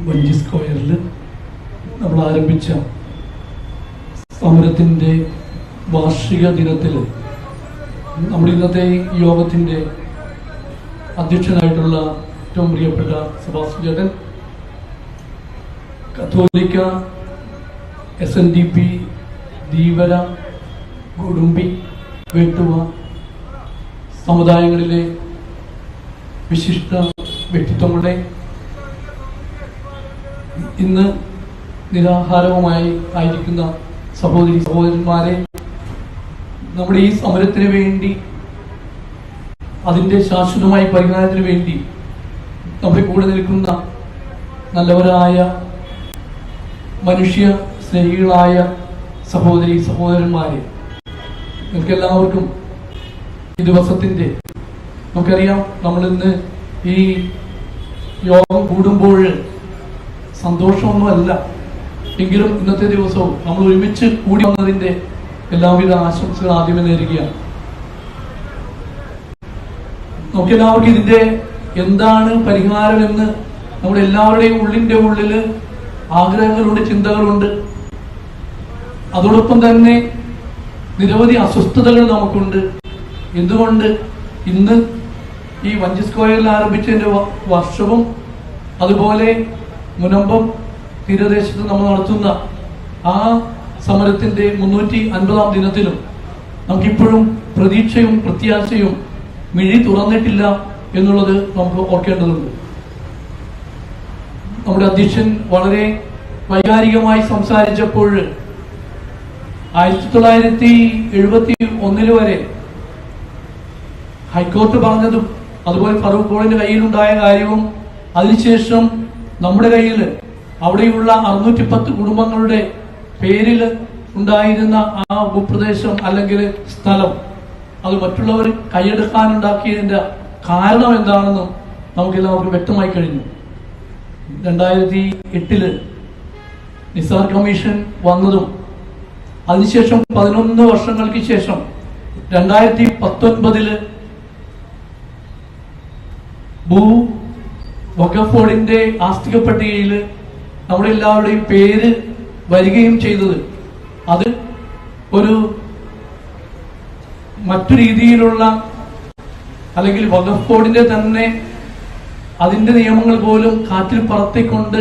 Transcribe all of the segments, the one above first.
വഞ്ചി സ്ക്വയറിൽ നമ്മൾ ആരംഭിച്ച സമരത്തിൻ്റെ വാർഷിക ദിനത്തിൽ നമ്മുടെ ഇന്നത്തെ യോഗത്തിൻ്റെ അധ്യക്ഷനായിട്ടുള്ള ഏറ്റവും പ്രിയപ്പെട്ട സെബാസ്റ്റ്യൻ ചേട്ടൻ, കത്തോലിക്ക, SNDP, ധീവര, കൊടുമ്പി, വേട്ടുവ സമുദായങ്ങളിലെ വിശിഷ്ട വ്യക്തിത്വങ്ങളുടെ ഇന്ന് നിരാഹാരവുമായി ആയിരിക്കുന്ന സഹോദരി സഹോദരന്മാരെ, നമ്മുടെ ഈ സമരത്തിന് വേണ്ടി, അതിൻ്റെ ശാശ്വതമായ പരിഹാരത്തിന് വേണ്ടി നമ്മുടെ കൂടെ നിൽക്കുന്ന നല്ലവരായ മനുഷ്യ സ്നേഹികളായ സഹോദരി സഹോദരന്മാരെ, നിങ്ങൾക്കെല്ലാവർക്കും ഈ ദിവസത്തിൻ്റെ, നമുക്കറിയാം നമ്മളിന്ന് ഈ യോഗം കൂടുമ്പോൾ സന്തോഷമൊന്നുമല്ല, എങ്കിലും ഇന്നത്തെ ദിവസവും നമ്മൾ ഒരുമിച്ച് കൂടി വന്നതിൻ്റെ എല്ലാവിധ ആശംസകൾ ആദ്യമേ നേരുകയാണ്. നമുക്കെല്ലാവർക്കും ഇതിന്റെ എന്താണ് പരിഹാരമെന്ന് നമ്മുടെ എല്ലാവരുടെയും ഉള്ളിന്റെ ഉള്ളിൽ ആഗ്രഹങ്ങളുണ്ട്, ചിന്തകളുണ്ട്. അതോടൊപ്പം തന്നെ നിരവധി അസ്വസ്ഥതകൾ നമുക്കുണ്ട്. എന്തുകൊണ്ട് ഇന്ന് ഈ വഞ്ചി സ്ക്വയറിൽ ആരംഭിച്ചതിന്റെ വർഷവും അതുപോലെ മുനമ്പം തീരദേശത്ത് നമ്മൾ നടത്തുന്ന ആ സമരത്തിന്റെ 350-ാം ദിനത്തിലും നമുക്കിപ്പോഴും പ്രതീക്ഷയും പ്രത്യാശയും മിഴി തുറന്നിട്ടില്ല എന്നുള്ളത് നമുക്ക് ഓർക്കേണ്ടതുണ്ട്. നമ്മുടെ അധ്യക്ഷൻ വളരെ വൈകാരികമായി സംസാരിച്ചപ്പോൾ 1971 വരെ ഹൈക്കോടതി പറഞ്ഞതും അതുപോലെ ഫറൂഖ് കോളേജിന്റെ കയ്യിലുണ്ടായ കാര്യവും അതിനുശേഷം നമ്മുടെ കയ്യിൽ അവിടെയുള്ള 610 കുടുംബങ്ങളുടെ പേരിൽ ഉണ്ടായിരുന്ന ആ ഭൂപ്രദേശം അല്ലെങ്കിൽ സ്ഥലം അത് മറ്റുള്ളവർ കൈയെടുക്കാനുണ്ടാക്കിയതിന്റെ കാരണം എന്താണെന്നും നമുക്കെല്ലാവർക്കും വ്യക്തമായി കഴിഞ്ഞു. 2008 നിസാർ കമ്മീഷൻ വന്നതും അതിനുശേഷം 11 വർഷങ്ങൾക്ക് ശേഷം 2019 വഖഫ് ബോർഡിന്റെ ആസ്തിക പട്ടികയിൽ നമ്മുടെ എല്ലാവരുടെയും പേര് വരികയും ചെയ്തത് അത് ഒരു മറ്റു രീതിയിലുള്ള, അല്ലെങ്കിൽ വഖഫ് ബോർഡിന്റെ തന്നെ അതിന്റെ നിയമങ്ങൾ പോലും കാറ്റിൽ പറത്തിക്കൊണ്ട്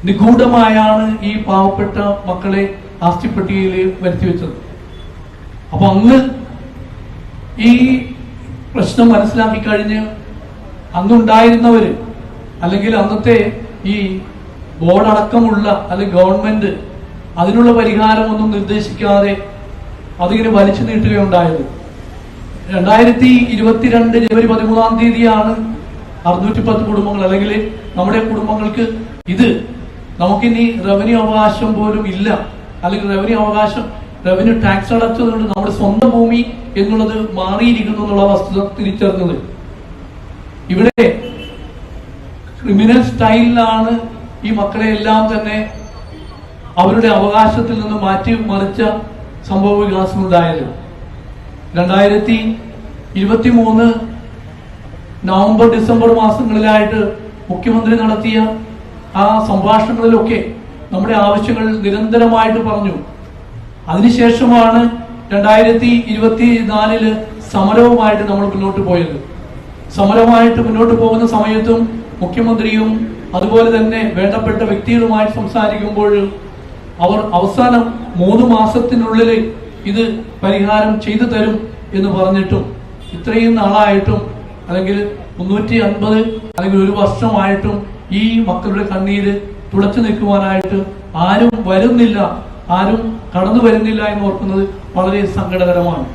നിഗൂഢമായാണ് ഈ പാവപ്പെട്ട മക്കളെ ആസ്തി പട്ടികയിൽ വരുത്തിവെച്ചത്. അപ്പൊ അന്ന് ഈ പ്രശ്നം മനസ്സിലാക്കി കഴിഞ്ഞ് അന്നുണ്ടായിരുന്നവര്, അല്ലെങ്കിൽ അന്നത്തെ ഈ ബോർഡടക്കമുള്ള അല്ലെങ്കിൽ ഗവൺമെന്റ് അതിനുള്ള പരിഹാരമൊന്നും നിർദ്ദേശിക്കാതെ അതിങ്ങനെ വലിച്ചു നീട്ടുകയുണ്ടായത്. 2022 ജനുവരി 13-ാം തീയതിയാണ് 610 കുടുംബങ്ങൾ, അല്ലെങ്കിൽ നമ്മുടെ കുടുംബങ്ങൾക്ക് ഇത് നമുക്കിനി റവന്യൂ അവകാശം പോലും ഇല്ല, അല്ലെങ്കിൽ റവന്യൂ ടാക്സ് അടച്ചതുകൊണ്ട് നമ്മുടെ സ്വന്തം ഭൂമി എന്നുള്ളത് മാറിയിരിക്കുന്നു എന്നുള്ള വസ്തുത തിരിച്ചറിഞ്ഞത്. ഇവിടെ ക്രിമിനൽ സ്റ്റൈലിലാണ് ഈ മക്കളെ എല്ലാം തന്നെ അവരുടെ അവകാശത്തിൽ നിന്ന് മാറ്റി മറിച്ച സംഭവ വികാസം ഉണ്ടായത്. 2023 നവംബർ ഡിസംബർ മാസങ്ങളിലായിട്ട് മുഖ്യമന്ത്രി നടത്തിയ ആ സംഭാഷണങ്ങളിലൊക്കെ നമ്മുടെ ആവശ്യങ്ങൾ നിരന്തരമായിട്ട് പറഞ്ഞു. അതിനുശേഷമാണ് 2024 സമരവുമായിട്ട് നമ്മൾ മുന്നോട്ട് പോയത്. സമരമായിട്ട് മുന്നോട്ട് പോകുന്ന സമയത്തും മുഖ്യമന്ത്രിയും അതുപോലെ തന്നെ വേണ്ടപ്പെട്ട വ്യക്തികളുമായി സംസാരിക്കുമ്പോൾ അവർ അവസാനം 3 മാസത്തിനുള്ളിൽ ഇത് പരിഹാരം ചെയ്തു തരും എന്ന് പറഞ്ഞിട്ടും ഇത്രയും നാളായിട്ടും, അല്ലെങ്കിൽ 350 അല്ലെങ്കിൽ 1 വർഷമായിട്ടും ഈ മക്കളുടെ കണ്ണീര് തുടച്ചു നിൽക്കുവാനായിട്ട് ആരും വരുന്നില്ല, ആരും കടന്നു വരുന്നില്ല എന്ന് ഓർക്കുന്നത് വളരെ സങ്കടകരമാണ്.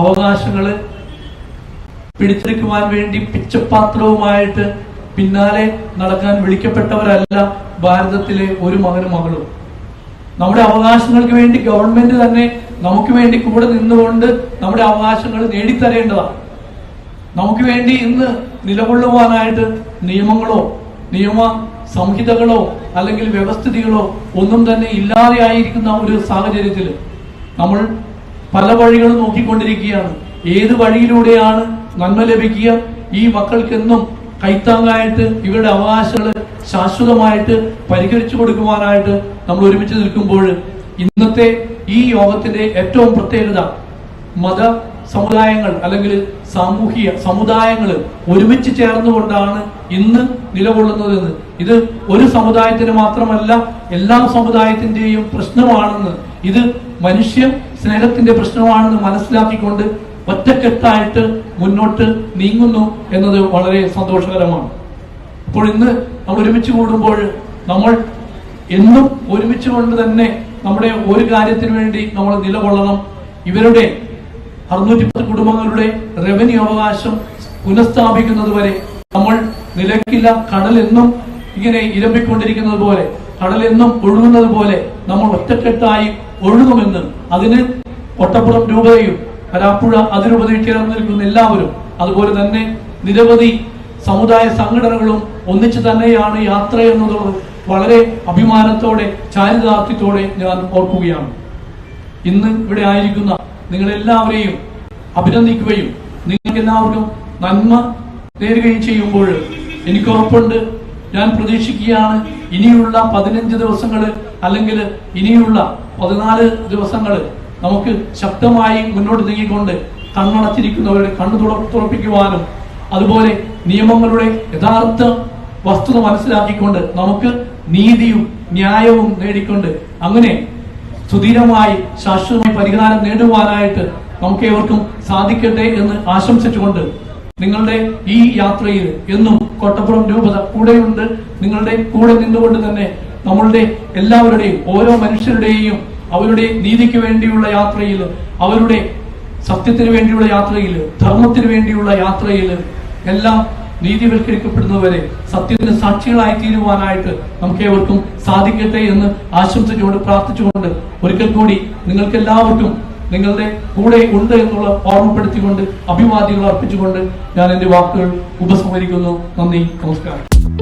അവകാശങ്ങള് പിടിച്ചെടുക്കുവാൻ വേണ്ടി പിച്ചപാത്രവുമായിട്ട് പിന്നാലെ നടക്കാൻ വിളിക്കപ്പെട്ടവരല്ല ഭാരതത്തിലെ ഒരു മകനും മകളും. നമ്മുടെ അവകാശങ്ങൾക്ക് വേണ്ടി ഗവൺമെന്റ് തന്നെ നമുക്ക് വേണ്ടി കൂടെ നിന്നുകൊണ്ട് നമ്മുടെ അവകാശങ്ങൾ നേടിത്തരേണ്ടതാണ്. നമുക്ക് വേണ്ടി ഇന്ന് നിലകൊള്ളുവാനായിട്ട് നിയമങ്ങളോ നിയമ സംഹിതകളോ അല്ലെങ്കിൽ വ്യവസ്ഥിതികളോ ഒന്നും തന്നെ ഇല്ലാതെ ആയിരിക്കുന്ന ഒരു സാഹചര്യത്തിൽ നമ്മൾ പല വഴികളും നോക്കിക്കൊണ്ടിരിക്കുകയാണ്. ഏത് വഴിയിലൂടെയാണ് നന്മ ലഭിക്കുക, ഈ മക്കൾക്കെന്നും കൈത്താങ്ങായിട്ട് ഇവരുടെ അവകാശങ്ങൾ ശാശ്വതമായിട്ട് പരിഹരിച്ചു കൊടുക്കുവാനായിട്ട് നമ്മൾ ഒരുമിച്ച് നിൽക്കുമ്പോൾ ഇന്നത്തെ ഈ യോഗത്തിന്റെ ഏറ്റവും പ്രത്യേകത മത സമുദായങ്ങൾ അല്ലെങ്കിൽ സാമൂഹിക സമുദായങ്ങൾ ഒരുമിച്ച് ചേർന്നുകൊണ്ടാണ് ഇന്ന് നിലകൊള്ളുന്നതെന്ന്. ഇത് ഒരു സമുദായത്തിന് മാത്രമല്ല, എല്ലാ സമുദായത്തിന്റെയും പ്രശ്നമാണെന്ന്, ഇത് മനുഷ്യ സ്നേഹത്തിന്റെ പ്രശ്നമാണെന്ന് മനസ്സിലാക്കിക്കൊണ്ട് ഒറ്റക്കെട്ടായിട്ട് മുന്നോട്ട് നീങ്ങുന്നു എന്നത് വളരെ സന്തോഷകരമാണ്. അപ്പോൾ ഇന്ന് നമ്മൾ ഒരുമിച്ച് കൂടുമ്പോൾ നമ്മൾ എന്നും ഒരുമിച്ച് കൊണ്ട് തന്നെ നമ്മുടെ ഒരു കാര്യത്തിന് വേണ്ടി നമ്മൾ നിലകൊള്ളണം. ഇവരുടെ 610 കുടുംബങ്ങളുടെ റവന്യൂ അവകാശം പുനഃസ്ഥാപിക്കുന്നത് വരെ നമ്മൾ നിലയ്ക്കില്ല. കടലെന്നും ഇങ്ങനെ ഇരമ്പിക്കൊണ്ടിരിക്കുന്നത് പോലെ, കടലെന്നും ഒഴുകുന്നത് പോലെ നമ്മൾ ഒറ്റക്കെട്ടായി ഒഴുകുമെന്ന്, അതിന് ഒട്ടപ്പുറം രൂപതയും വരാപ്പുഴ അതിരൂപതയിൽ ചേർന്ന് നിൽക്കുന്ന എല്ലാവരും, അതുപോലെ തന്നെ നിരവധി സമുദായ സംഘടനകളും ഒന്നിച്ചു തന്നെയാണ് യാത്ര എന്നുള്ളത് വളരെ അഭിമാനത്തോടെ ചാരിതാർത്ഥ്യത്തോടെ ഞാൻ ഓർക്കുകയാണ്. ഇന്ന് ഇവിടെ ആയിരിക്കുന്ന നിങ്ങളെല്ലാവരെയും അഭിനന്ദിക്കുകയും നിങ്ങൾക്ക് എല്ലാവർക്കും നന്മ നേരുകയും ചെയ്യുമ്പോൾ എനിക്ക് ഉറപ്പുണ്ട്, ഞാൻ പ്രതീക്ഷിക്കുകയാണ് ഇനിയുള്ള 15 ദിവസങ്ങൾ അല്ലെങ്കിൽ ഇനിയുള്ള 14 ദിവസങ്ങൾ നമുക്ക് ശക്തമായി മുന്നോട്ട് നീങ്ങിക്കൊണ്ട് കണ്ണടച്ചിരിക്കുന്നവരുടെ കണ്ണു തുറപ്പിക്കുവാനും അതുപോലെ നിയമങ്ങളുടെ യഥാർത്ഥ വസ്തുത മനസ്സിലാക്കിക്കൊണ്ട് നമുക്ക് നീതിയും ന്യായവും നേടിക്കൊണ്ട് അങ്ങനെ സുധീരമായി ശാശ്വതമായി പരിഹാരം നേടുവാനായിട്ട് നമുക്ക് ഏവർക്കും സാധിക്കട്ടെ എന്ന് ആശംസിച്ചുകൊണ്ട് നിങ്ങളുടെ ഈ യാത്രയിൽ എന്നും കോട്ടപ്പുറം രൂപത കൂടെയുണ്ട്. നിങ്ങളുടെ കൂടെ നിന്നുകൊണ്ട് തന്നെ നമ്മളുടെ എല്ലാവരുടെയും ഓരോ മനുഷ്യരുടെയും അവരുടെ നീതിക്ക് വേണ്ടിയുള്ള യാത്രയിൽ, അവരുടെ സത്യത്തിന് വേണ്ടിയുള്ള യാത്രയിൽ, ധർമ്മത്തിന് വേണ്ടിയുള്ള യാത്രയിൽ എല്ലാം നീതിവൽക്കരിക്കപ്പെടുന്നവരെ സത്യത്തിന് സാക്ഷികളായി തീരുവാനായിട്ട് നമുക്ക് ഏവർക്കും സാധിക്കട്ടെ എന്ന് ആശംസിച്ചുകൊണ്ട് പ്രാർത്ഥിച്ചുകൊണ്ട് ഒരിക്കൽ കൂടി നിങ്ങൾക്ക് എല്ലാവർക്കും നിങ്ങളുടെ കൂടെ ഉണ്ട് എന്നുള്ള ഓർമ്മപ്പെടുത്തിക്കൊണ്ട് അഭിവാദ്യങ്ങൾ അർപ്പിച്ചുകൊണ്ട് ഞാൻ എന്റെ വാക്കുകൾ ഉപസംഹരിക്കുന്നു. നന്ദി, നമസ്കാരം.